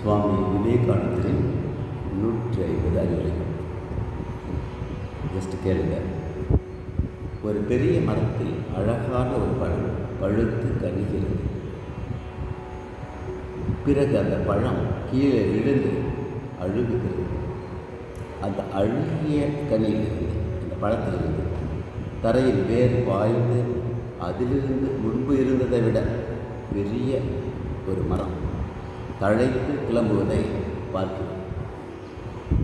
சுவாமி விவேகானந்தரின் 150 அறிவுரைகள். ஜஸ்ட் கேளுங்க. ஒரு பெரிய மரத்தில் அழகான ஒரு பழம் பழுத்து கனிகிறது. பிறகு அந்த பழம் கீழே விழுந்து அழுகுகிறது. அந்த அழுகிய கனியிலிருந்து, அந்த பழத்திலிருந்து தரையில் வேர் பாய்ந்து அதிலிருந்து முன்பு இருந்ததை விட பெரிய ஒரு மரம் தழைத்து கிளம்புவதை பார்க்கிறோம்.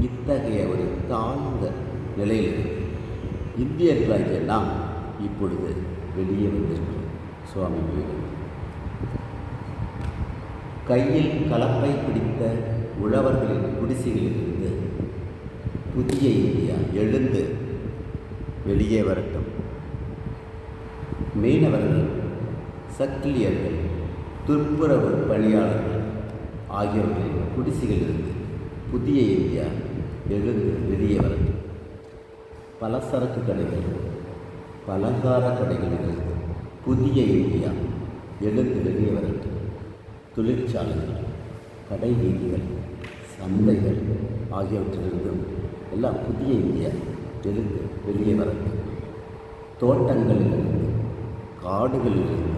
இத்தகைய ஒரு தாழ்ந்த நிலையிலிருந்து இந்தியர்களாகிய நாம் இப்பொழுது வெளியே வந்திருக்கிறோம். சுவாமி விவேகானந்தர் கையில் கலப்பை பிடித்த உழவர்களின் குடிசைகளிலிருந்து புதிய இந்தியா எழுந்து வெளியே வரட்டும். மீனவர்கள், சக்கிலியர்கள், துப்புரவு பணியாளர்கள் ஆகியவர்களின் குடிசைகளிலிருந்து புதிய இந்தியா எழுந்து வெளியே வரட்டும். பலசரக்கு கடைகள், பலகார கடைகளிலிருந்து புதிய இந்தியா எழுந்து வெளியே வரட்டும். தொழிற்சாலைகள், கடை வீதிகள், சந்தைகள் ஆகியவற்றிலிருந்தும் எல்லாம் புதிய இந்தியா எழுந்து வெளியே வரட்டும். தோட்டங்களிலிருந்து, காடுகளிலிருந்து,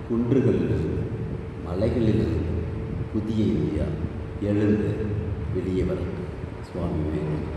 குன்றுகளிலிருந்து, மலைகளிலிருந்து புதிய இந்தியா எழுந்து வெளியே வரட்டும். சுவாமி விவேகானந்தர்.